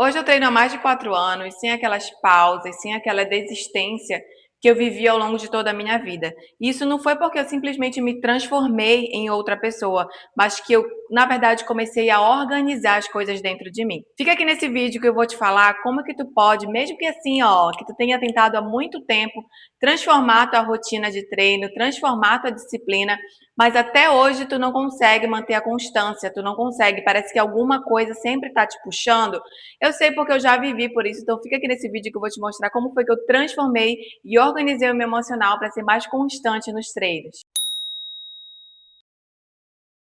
Hoje eu treino há mais de 4 anos, sem aquelas pausas, sem aquela desistência que eu vivi ao longo de toda a minha vida. E isso não foi porque eu simplesmente me transformei em outra pessoa, mas que eu, na verdade, comecei a organizar as coisas dentro de mim. Fica aqui nesse vídeo que eu vou te falar como que tu pode, mesmo que assim, ó, que tu tenha tentado há muito tempo transformar a tua rotina de treino, transformar a tua disciplina, mas até hoje tu não consegue manter a constância, tu não consegue, parece que alguma coisa sempre tá te puxando. Eu sei porque eu já vivi por isso, então fica aqui nesse vídeo que eu vou te mostrar como foi que eu transformei e organizei o meu emocional para ser mais constante nos treinos.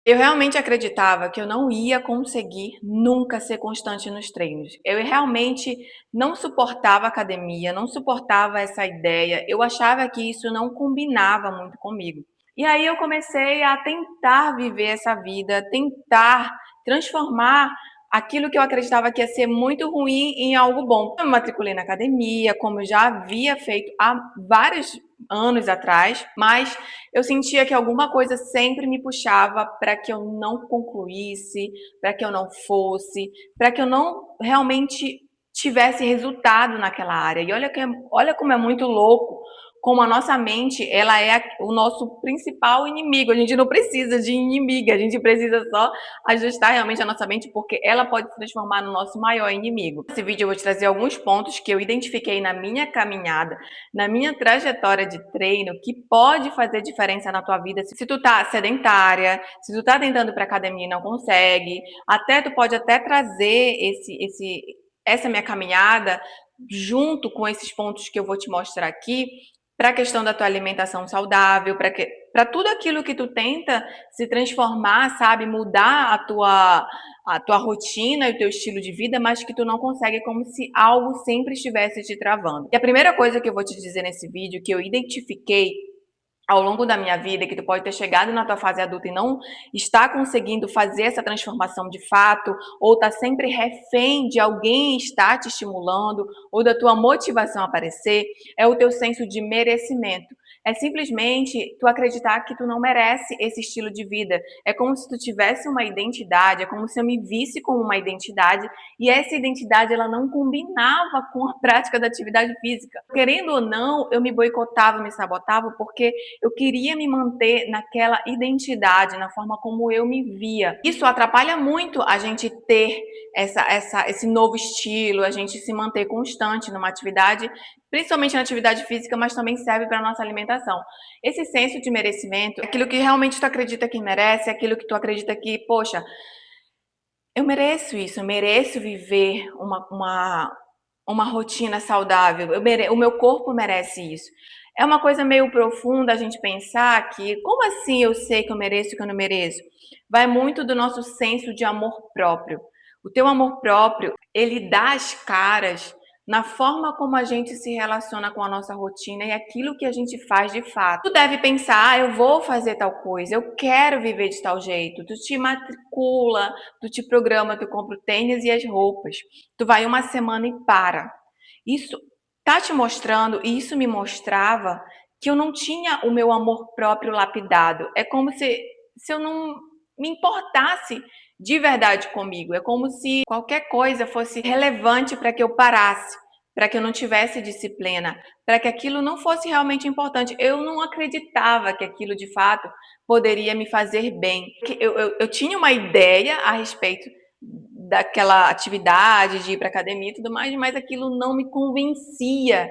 Eu realmente acreditava que eu não ia conseguir nunca ser constante nos treinos. Eu realmente não suportava academia, não suportava essa ideia. Eu achava que isso não combinava muito comigo. E aí eu comecei a tentar viver essa vida, tentar transformar aquilo que eu acreditava que ia ser muito ruim em algo bom. Eu me matriculei na academia, como eu já havia feito há vários anos atrás, mas eu sentia que alguma coisa sempre me puxava para que eu não concluísse, para que eu não fosse, para que eu não realmente tivesse resultado naquela área. E olha como é muito louco, como a nossa mente, ela é o nosso principal inimigo. A gente não precisa de inimiga, a gente precisa só ajustar realmente a nossa mente, porque ela pode se transformar no nosso maior inimigo. Nesse vídeo eu vou te trazer alguns pontos que eu identifiquei na minha caminhada, na minha trajetória de treino, que pode fazer diferença na tua vida. Se tu tá sedentária, se tu tá tentando ir pra academia e não consegue, até tu pode até trazer essa minha caminhada junto com esses pontos que eu vou te mostrar aqui, para a questão da tua alimentação saudável, para tudo aquilo que tu tenta se transformar, sabe, mudar a tua rotina e o teu estilo de vida, mas que tu não consegue, como se algo sempre estivesse te travando. E a primeira coisa que eu vou te dizer nesse vídeo, que eu identifiquei ao longo da minha vida, que tu pode ter chegado na tua fase adulta e não está conseguindo fazer essa transformação de fato, ou está sempre refém de alguém estar te estimulando, ou da tua motivação aparecer, é o teu senso de merecimento. É simplesmente tu acreditar que tu não merece esse estilo de vida. É como se tu tivesse uma identidade, é como se eu me visse como uma identidade, e essa identidade ela não combinava com a prática da atividade física. Querendo ou não, eu me boicotava, me sabotava, porque eu queria me manter naquela identidade, na forma como eu me via. Isso atrapalha muito a gente ter esse novo estilo, a gente se manter constante numa atividade, principalmente na atividade física, mas também serve para a nossa alimentação. Esse senso de merecimento, aquilo que realmente tu acredita que merece, aquilo que tu acredita que, poxa, eu mereço isso, eu mereço viver uma rotina saudável, o meu corpo merece isso. É uma coisa meio profunda a gente pensar que, como assim eu sei que eu mereço e que eu não mereço? Vai muito do nosso senso de amor próprio. O teu amor próprio, ele dá as caras na forma como a gente se relaciona com a nossa rotina e aquilo que a gente faz de fato. Tu deve pensar, eu vou fazer tal coisa, eu quero viver de tal jeito. Tu te matricula, tu te programa, tu compra o tênis e as roupas. Tu vai uma semana e para. Isso tá te mostrando, e isso me mostrava que eu não tinha o meu amor próprio lapidado. É como se eu não me importasse de verdade comigo. É como se qualquer coisa fosse relevante para que eu parasse, para que eu não tivesse disciplina, para que aquilo não fosse realmente importante. Eu não acreditava que aquilo de fato poderia me fazer bem. Eu tinha uma ideia a respeito daquela atividade de ir para academia e tudo mais, mas aquilo não me convencia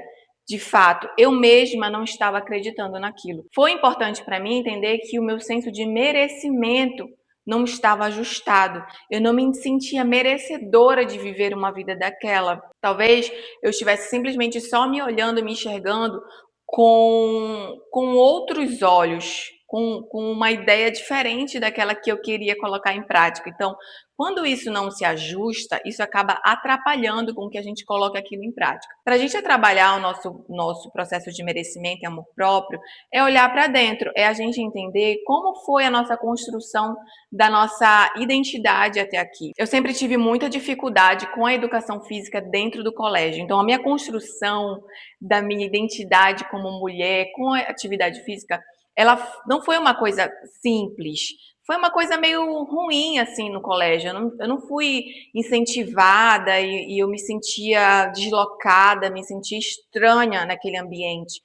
de fato. Eu mesma não estava acreditando naquilo. Foi importante para mim entender que o meu senso de merecimento não estava ajustado. Eu não me sentia merecedora de viver uma vida daquela. Talvez eu estivesse simplesmente só me olhando, me enxergando com outros olhos, com uma ideia diferente daquela que eu queria colocar em prática. Então, quando isso não se ajusta, isso acaba atrapalhando com que a gente coloque aquilo em prática. Para a gente trabalhar o nosso processo de merecimento e amor próprio, é olhar para dentro, é a gente entender como foi a nossa construção da nossa identidade até aqui. Eu sempre tive muita dificuldade com a educação física dentro do colégio, então a minha construção da minha identidade como mulher com a atividade física, ela não foi uma coisa simples. Foi uma coisa meio ruim, assim, no colégio. Eu não fui incentivada e eu me sentia deslocada, me sentia estranha naquele ambiente.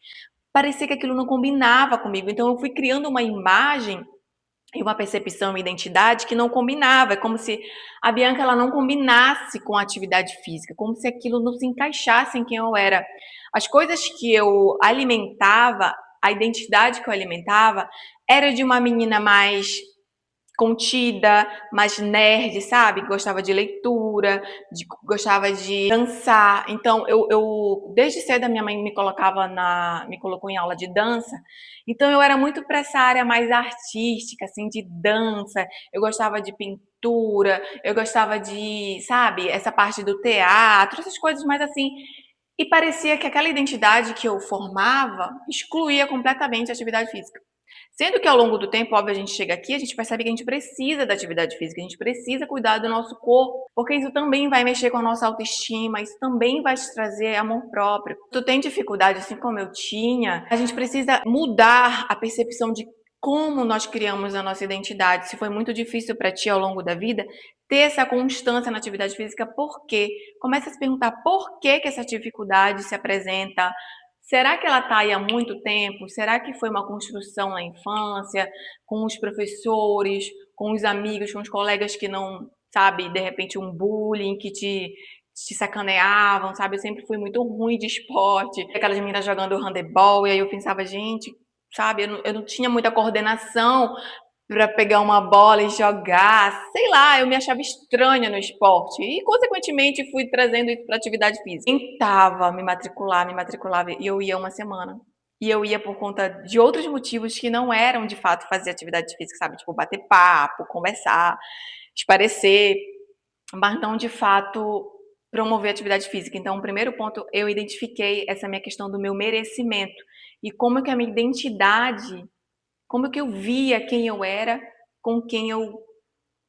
Parecia que aquilo não combinava comigo. Então eu fui criando uma imagem e uma percepção e identidade que não combinava. É como se a Bianca ela não combinasse com a atividade física, como se aquilo não se encaixasse em quem eu era. As coisas que eu alimentava, a identidade que eu alimentava, era de uma menina mais contida, mais nerd, sabe? Gostava de leitura, gostava de dançar. Então, desde cedo a minha mãe me colocou em aula de dança. Então, eu era muito para essa área mais artística, assim, de dança. Eu gostava de pintura, eu gostava de, sabe, essa parte do teatro, essas coisas mais assim. E parecia que aquela identidade que eu formava excluía completamente a atividade física. Sendo que ao longo do tempo, óbvio, a gente chega aqui, a gente percebe que a gente precisa da atividade física, a gente precisa cuidar do nosso corpo, porque isso também vai mexer com a nossa autoestima, isso também vai te trazer amor próprio. Tu tem dificuldade, assim como eu tinha, a gente precisa mudar a percepção de como nós criamos a nossa identidade. Se foi muito difícil para ti ao longo da vida, ter essa constância na atividade física, por quê? Começa a se perguntar por que que essa dificuldade se apresenta. Será que ela está aí há muito tempo? Será que foi uma construção na infância, com os professores, com os amigos, com os colegas que não, sabe, de repente um bullying que te sacaneavam, sabe? Eu sempre fui muito ruim de esporte, aquelas meninas jogando handebol, e aí eu pensava, gente, sabe, eu não tinha muita coordenação para pegar uma bola e jogar, sei lá, eu me achava estranha no esporte e, consequentemente, fui trazendo isso para atividade física. Tentava me matriculava e eu ia uma semana. E eu ia por conta de outros motivos que não eram, de fato, fazer atividade física, sabe? Tipo, bater papo, conversar, esparecer, mas não, de fato, promover atividade física. Então, o primeiro ponto, eu identifiquei essa minha questão do meu merecimento e como que a minha identidade como que eu via quem eu era com quem eu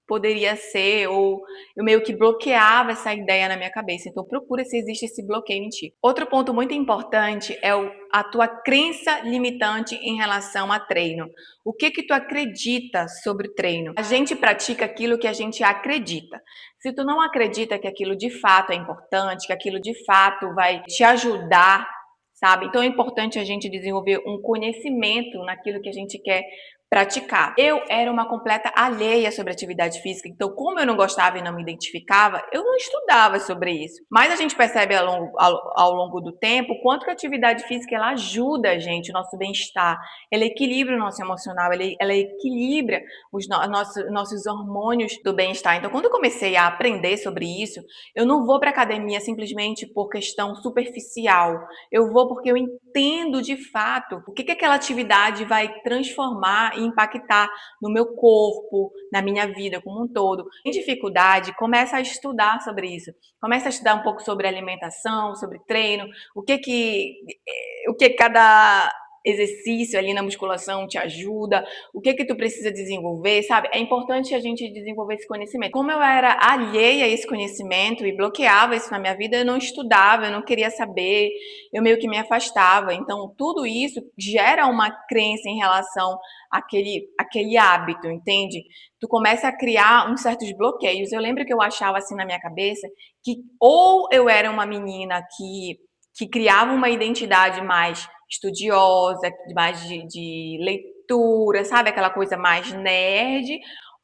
poderia ser, ou eu meio que bloqueava essa ideia na minha cabeça. Então, procura se existe esse bloqueio em ti. Outro ponto muito importante é a tua crença limitante em relação a treino. O que que tu acredita sobre o treino? A gente pratica aquilo que a gente acredita. Se tu não acredita que aquilo de fato é importante, que aquilo de fato vai te ajudar, sabe? Então é importante a gente desenvolver um conhecimento naquilo que a gente quer praticar. Eu era uma completa alheia sobre atividade física, então como eu não gostava e não me identificava, eu não estudava sobre isso. Mas a gente percebe ao longo do tempo o quanto que a atividade física ela ajuda a gente, o nosso bem-estar, ela equilibra o nosso emocional, ela equilibra nossos hormônios do bem-estar. Então quando eu comecei a aprender sobre isso, eu não vou para academia simplesmente por questão superficial, eu vou porque eu entendo de fato o que que aquela atividade vai transformar e impactar no meu corpo, na minha vida como um todo. Em dificuldade, começa a estudar sobre isso. Começa a estudar um pouco sobre alimentação, sobre treino, o que cada exercício ali na musculação te ajuda, o que que tu precisa desenvolver, sabe? É importante a gente desenvolver esse conhecimento. Como eu era alheia a esse conhecimento e bloqueava isso na minha vida, eu não estudava, eu não queria saber, eu meio que me afastava. Então, tudo isso gera uma crença em relação àquele hábito, entende? Tu começa a criar uns certos bloqueios. Eu lembro que eu achava assim na minha cabeça que ou eu era uma menina que criava uma identidade mais estudiosa, mais de leitura, sabe? Aquela coisa mais nerd,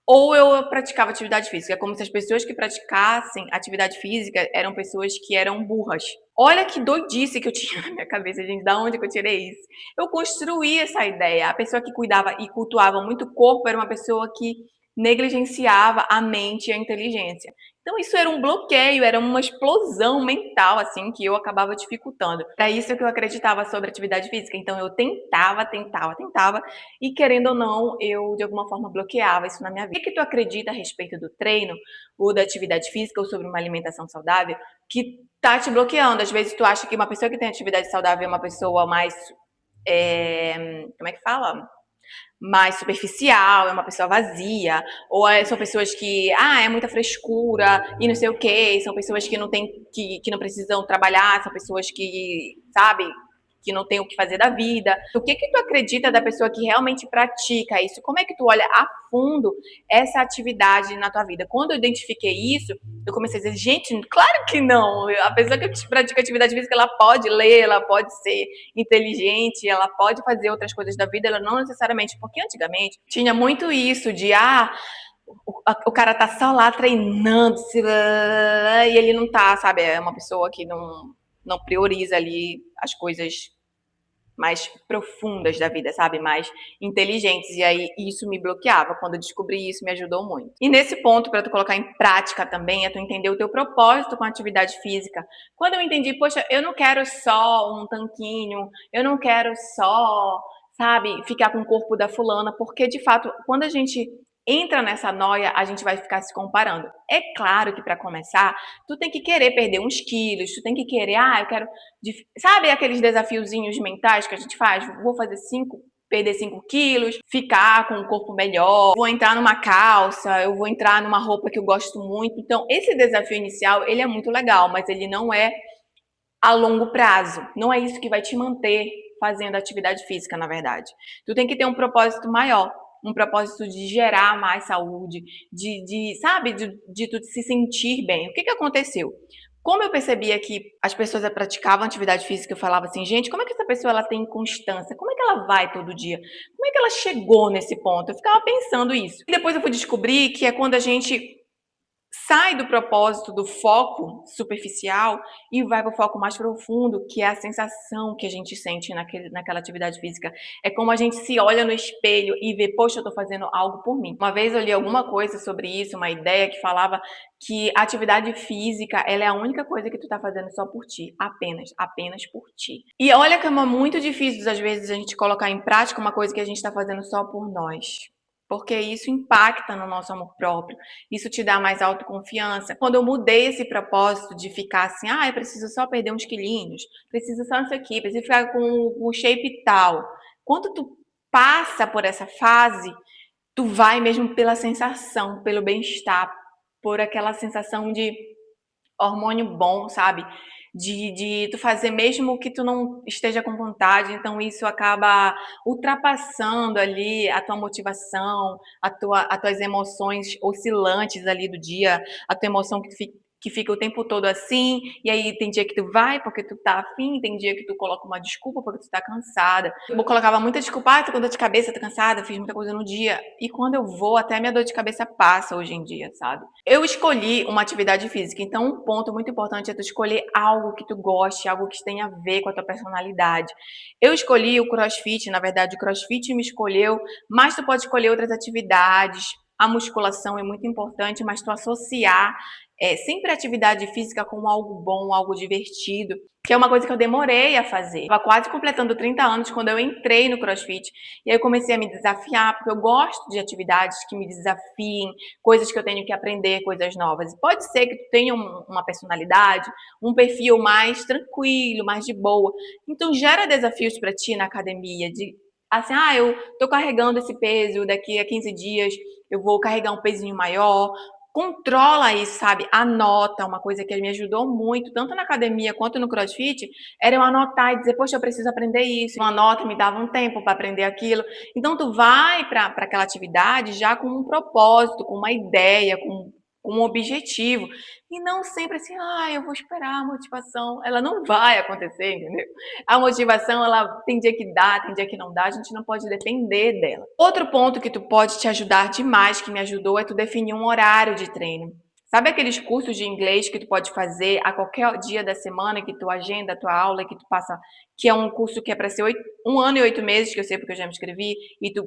ou eu praticava atividade física. É como se as pessoas que praticassem atividade física eram pessoas que eram burras. Olha que doidice que eu tinha na minha cabeça, gente, da onde que eu tirei isso? Eu construí essa ideia. A pessoa que cuidava e cultuava muito o corpo era uma pessoa que negligenciava a mente e a inteligência. Então isso era um bloqueio, era uma explosão mental, assim, que eu acabava dificultando. Era isso que eu acreditava sobre atividade física. Então eu tentava, e querendo ou não, eu de alguma forma bloqueava isso na minha vida. O que tu acredita a respeito do treino, ou da atividade física, ou sobre uma alimentação saudável, que tá te bloqueando? Às vezes tu acha que uma pessoa que tem atividade saudável é uma pessoa mais, como é que fala? Mais superficial, é uma pessoa vazia, ou são pessoas que, é muita frescura e não sei o quê, são pessoas que não precisam trabalhar, são pessoas que, sabe, que não tem o que fazer da vida. O que tu acredita da pessoa que realmente pratica isso? Como é que tu olha a fundo essa atividade na tua vida? Quando eu identifiquei isso, eu comecei a dizer, gente, claro que não. A pessoa que pratica atividade física, ela pode ler, ela pode ser inteligente, ela pode fazer outras coisas da vida, ela não necessariamente, porque antigamente tinha muito isso de, o cara tá só lá treinando, e ele não tá, sabe? É uma pessoa que não prioriza ali as coisas mais profundas da vida, sabe? Mais inteligentes. E aí isso me bloqueava. Quando eu descobri isso, me ajudou muito. E nesse ponto, para tu colocar em prática também, é tu entender o teu propósito com a atividade física. Quando eu entendi, poxa, eu não quero só um tanquinho, eu não quero só, sabe, ficar com o corpo da fulana, porque de fato, quando a gente entra nessa noia, a gente vai ficar se comparando. É claro que para começar, tu tem que querer perder uns quilos, tu tem que querer, eu quero, sabe aqueles desafiozinhos mentais que a gente faz? Vou fazer perder 5 quilos, ficar com um corpo melhor, vou entrar numa calça, eu vou entrar numa roupa que eu gosto muito. Então, esse desafio inicial, ele é muito legal, mas ele não é a longo prazo. Não é isso que vai te manter fazendo atividade física, na verdade. Tu tem que ter um propósito maior, um propósito de gerar mais saúde, sabe, de tu se sentir bem. O que aconteceu? Como eu percebia que as pessoas praticavam atividade física, eu falava assim, gente, como é que essa pessoa ela tem constância? Como é que ela vai todo dia? Como é que ela chegou nesse ponto? Eu ficava pensando isso. E depois eu fui descobrir que é quando a gente sai do propósito, do foco superficial e vai para o foco mais profundo, que é a sensação que a gente sente naquela atividade física. É como a gente se olha no espelho e vê, poxa, eu estou fazendo algo por mim. Uma vez eu li alguma coisa sobre isso, uma ideia que falava que a atividade física, ela é a única coisa que tu está fazendo só por ti, apenas por ti. E olha que é muito difícil, às vezes, a gente colocar em prática uma coisa que a gente está fazendo só por nós. Porque isso impacta no nosso amor próprio, isso te dá mais autoconfiança. Quando eu mudei esse propósito de ficar assim, eu preciso só perder uns quilinhos, preciso só isso aqui, preciso ficar com o shape tal. Quando tu passa por essa fase, tu vai mesmo pela sensação, pelo bem-estar, por aquela sensação de hormônio bom, sabe? De tu fazer mesmo que tu não esteja com vontade, então isso acaba ultrapassando ali a tua motivação, as tuas emoções oscilantes ali do dia, a tua emoção que fica o tempo todo assim, e aí tem dia que tu vai porque tu tá afim, tem dia que tu coloca uma desculpa porque tu tá cansada. Eu colocava muita desculpa, tô com dor de cabeça, tô cansada, fiz muita coisa no dia, e quando eu vou, até minha dor de cabeça passa hoje em dia, sabe? Eu escolhi uma atividade física, então um ponto muito importante é tu escolher algo que tu goste, algo que tenha a ver com a tua personalidade. Eu escolhi o CrossFit, na verdade o CrossFit me escolheu, mas tu pode escolher outras atividades. A musculação é muito importante, mas tu associar sempre a atividade física com algo bom, algo divertido, que é uma coisa que eu demorei a fazer. Eu estava quase completando 30 anos quando eu entrei no CrossFit, e aí eu comecei a me desafiar, porque eu gosto de atividades que me desafiem, coisas que eu tenho que aprender, coisas novas. Pode ser que tu tenha uma personalidade, um perfil mais tranquilo, mais de boa. Então gera desafios para ti na academia, de assim, eu tô carregando esse peso, daqui a 15 dias eu vou carregar um pezinho maior. Controla isso, sabe? Anota. Uma coisa que me ajudou muito, tanto na academia quanto no CrossFit, era eu anotar e dizer, poxa, eu preciso aprender isso. Uma nota me dava um tempo para aprender aquilo. Então, tu vai para aquela atividade já com um propósito, com uma ideia, com um objetivo. E não sempre assim, eu vou esperar a motivação. Ela não vai acontecer, entendeu? A motivação, ela tem dia que dá, tem dia que não dá, a gente não pode depender dela. Outro ponto que tu pode te ajudar demais, que me ajudou, é tu definir um horário de treino. Sabe aqueles cursos de inglês que tu pode fazer a qualquer dia da semana, que tu agenda a tua aula, que tu passa, que é um curso que é para ser 1 ano e 8 meses, que eu sei porque eu já me inscrevi, e tu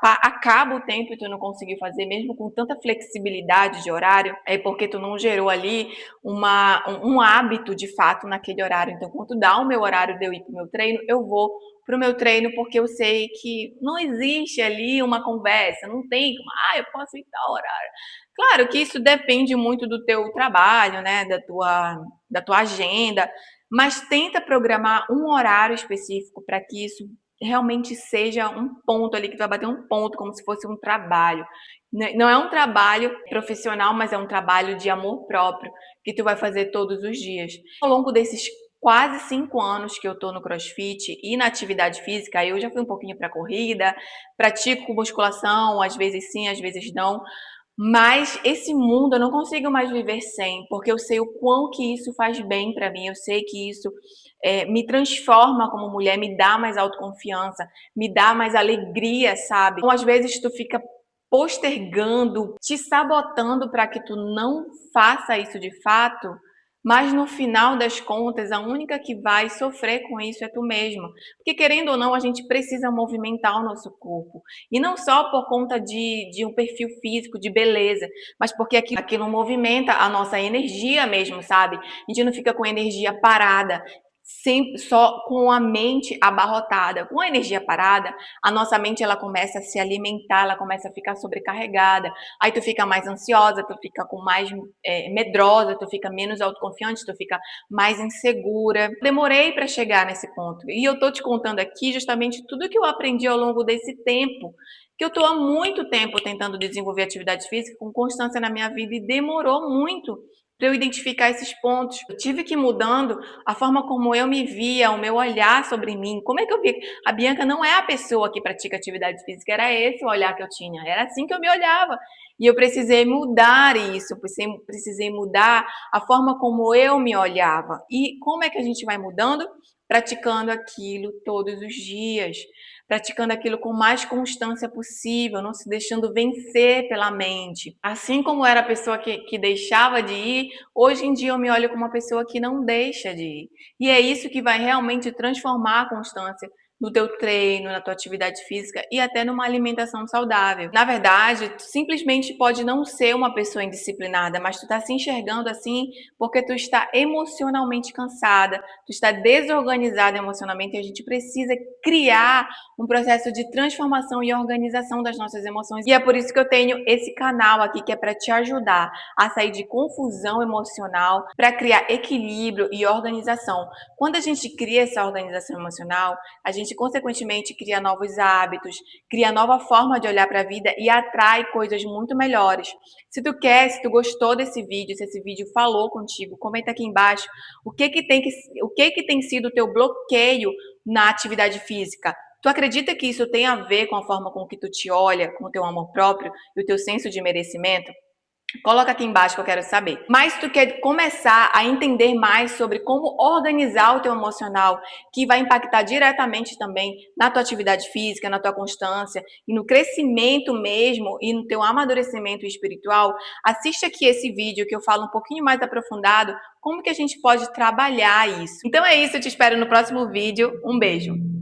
acaba o tempo e tu não conseguiu fazer, mesmo com tanta flexibilidade de horário, é porque tu não gerou ali um hábito de fato naquele horário. Então, quando dá o meu horário de eu ir pro meu treino, eu vou pro meu treino porque eu sei que não existe ali uma conversa, não tem como, eu posso ir tal horário. Claro que isso depende muito do teu trabalho, né, da tua agenda, mas tenta programar um horário específico para que isso realmente seja um ponto ali, que tu vai bater um ponto, como se fosse um trabalho. Não é um trabalho profissional, mas é um trabalho de amor próprio, que tu vai fazer todos os dias. Ao longo desses quase 5 anos que eu tô no CrossFit e na atividade física. Eu já fui um pouquinho para corrida, pratico musculação, às vezes sim, às vezes não. Mas esse mundo eu não consigo mais viver sem, porque eu sei o quão que isso faz bem para mim, eu sei que isso me transforma como mulher, me dá mais autoconfiança, me dá mais alegria, sabe? Então, às vezes tu fica postergando, te sabotando para que tu não faça isso de fato, mas no final das contas, a única que vai sofrer com isso é tu mesma. Porque querendo ou não, a gente precisa movimentar o nosso corpo. E não só por conta de um perfil físico, de beleza, mas porque aquilo movimenta a nossa energia mesmo, sabe? A gente não fica com energia parada, sempre só com a mente abarrotada. Com a energia parada, a nossa mente ela começa a se alimentar, ela começa a ficar sobrecarregada. Aí tu fica mais ansiosa, tu fica com mais medrosa, tu fica menos autoconfiante, tu fica mais insegura. Demorei para chegar nesse ponto. E eu tô te contando aqui justamente tudo que eu aprendi ao longo desse tempo, que eu tô há muito tempo tentando desenvolver atividade física com constância na minha vida e demorou muito para eu identificar esses pontos. Eu tive que ir mudando a forma como eu me via, o meu olhar sobre mim. Como é que eu vi? A Bianca não é a pessoa que pratica atividade física, era esse o olhar que eu tinha, era assim que eu me olhava. E eu precisei mudar isso, precisei mudar a forma como eu me olhava. E como é que a gente vai mudando? Praticando aquilo todos os dias, praticando aquilo com mais constância possível, não se deixando vencer pela mente. Assim como era a pessoa que deixava de ir, hoje em dia eu me olho como uma pessoa que não deixa de ir. E é isso que vai realmente transformar a constância no teu treino, na tua atividade física e até numa alimentação saudável. Na verdade, tu simplesmente pode não ser uma pessoa indisciplinada, mas tu tá se enxergando assim porque tu está emocionalmente cansada, tu está desorganizada emocionalmente e a gente precisa criar um processo de transformação e organização das nossas emoções. E é por isso que eu tenho esse canal aqui que é para te ajudar a sair de confusão emocional, para criar equilíbrio e organização. Quando a gente cria essa organização emocional, a gente consequentemente cria novos hábitos, cria nova forma de olhar para a vida e atrai coisas muito melhores. Se tu quer, se tu gostou desse vídeo, se esse vídeo falou contigo, comenta aqui embaixo o que tem sido o teu bloqueio na atividade física. Tu acredita que isso tem a ver com a forma com que tu te olha, com o teu amor próprio e o teu senso de merecimento? Coloca aqui embaixo que eu quero saber. Mas tu quer começar a entender mais sobre como organizar o teu emocional, que vai impactar diretamente também na tua atividade física, na tua constância e no crescimento mesmo e no teu amadurecimento espiritual, assiste aqui esse vídeo que eu falo um pouquinho mais aprofundado como que a gente pode trabalhar isso. Então é isso, eu te espero no próximo vídeo. Um beijo!